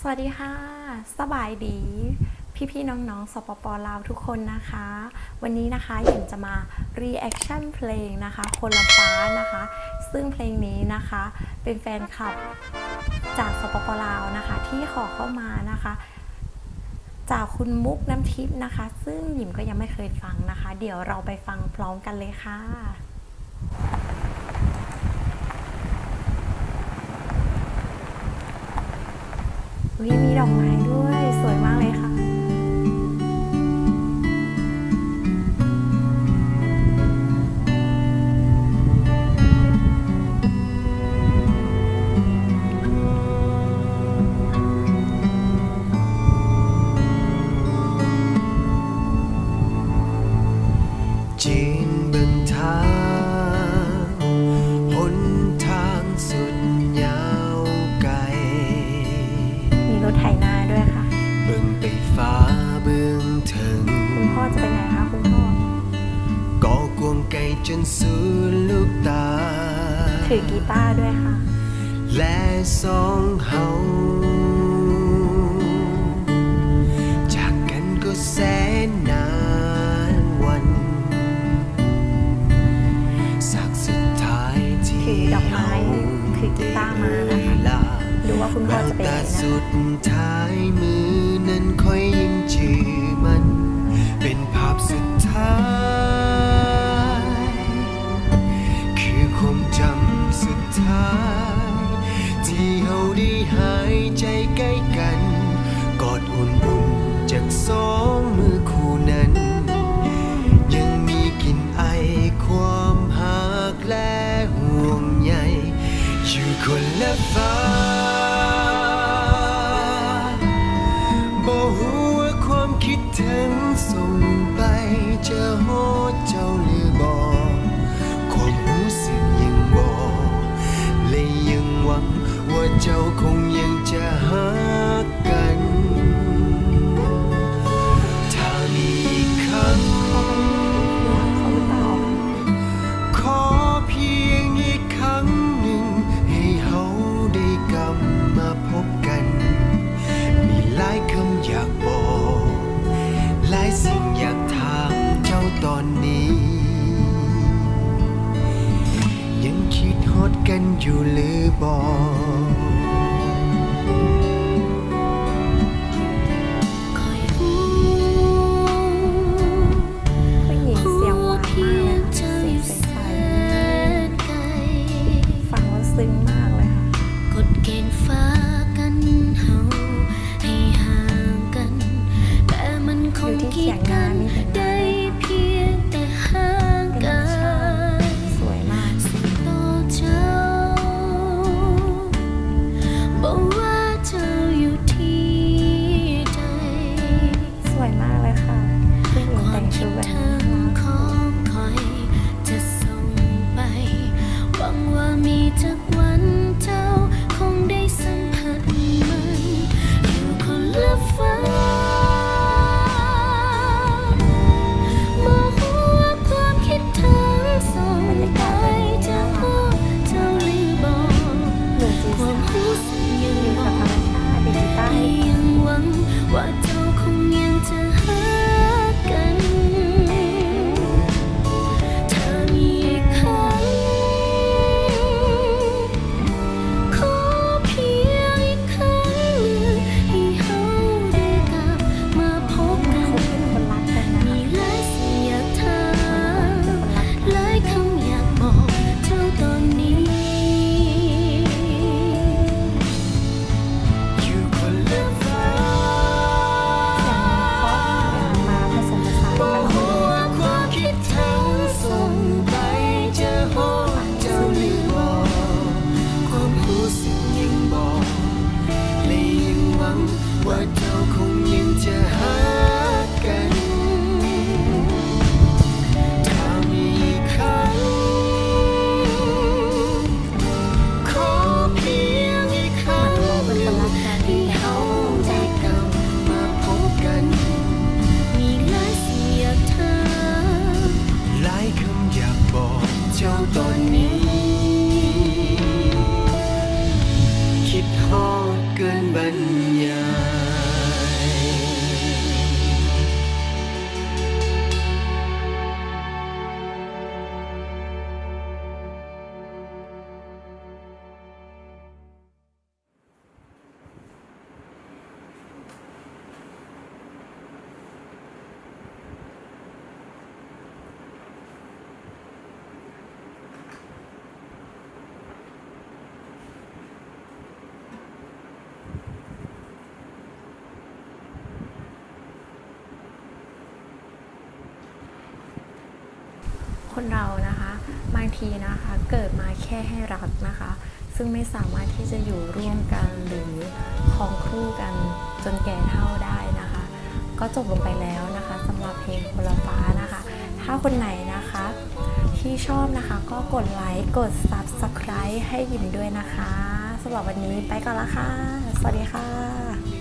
วัสดีค่ะสบายดีพี่ๆน้องๆสปป.ลาวทุกคนนะคะวันนี้นะคะหญิงจะมา reaction เพลงนะคะคนละฟ้านะคะซึ่งเพลงนี้นะคะเป็นแฟนคลับจากสปป.ลาวนะคะที่ขอเข้ามานะคะจากคุณมุกน้ำทิพย์นะคะซึ่งหญิงก็ยังไม่เคยฟังนะคะเดี๋ยวเราไปฟังพร้อมกันเลยค่ะมีดอกไม้ด้วยสวยมากเลยค่ะจีนเบิ่งทางหนทางสุดยาวไกลมีรถไถนาด้วยค่ะเบิ่งไปฟ้าเบิ่งถึงคุณพ่อจะไปไหนคะคุณพ่อก่อกวงไกลจนสุดลูกตาถือกีตาร์ด้วยค่ะและสองเฮาจากกันก็แสนนานวันสักสุดท้ายที่ถือดอกไม้ถือกีตาร์มานะคะดูว่าคุณพ่อจะไปไหนนะสุดท้ายมือนั้นค่อยยิ้มจือมันเป็นภาพสุดท้ายคือความจำสุดท้ายที่เฮาได้หายใจใกล้กันกอดอุ่นๆจากสองมือคู่นั้นยังมีกลิ่นไอความหักและห่วงใยอยู่คนละฟ้าบ่ฮู้ว่าความคิดถึงส่งไปจะฮอดเจ้าหรือบ่ความรู้สึกยังบ่และยังหวังว่าเจ้าคงยังจะหักกันถ้ามีอีกครั้งขอเพียงอีกครั้งหนึ่งให้เฮาได้กลับมาพบกันมีหลายคำอยากบอกหลายสิ่งอยากถามเจ้าตอนนี้ยังคิดฮอดกันอยู่หรือบ่ซึ้งมากเลยค่ะกฎเกณฑ์ฟ้ากันเฮาให้ห่างกันแต่มันคงกีดกันได้เพียงแต่ห่างกันสวยมากต่อเจ้า คนเรานะคะบางทีนะคะเกิดมาแค่ให้รักนะคะ ซึ่งไม่สามารถที่จะอยู่ร่วมกันหรือครองคู่กันจนแก่เฒ่าได้นะคะ ก็จบลงไปแล้วนะคะสำหรับเพลงคนละฟ้านะคะ ถ้าคนไหนนะคะที่ชอบนะคะก็กดไลค์กด Subscribe ให้หยิมด้วยนะคะสำหรับวันนี้ไปก่อนละค่ะ สวัสดีค่ะ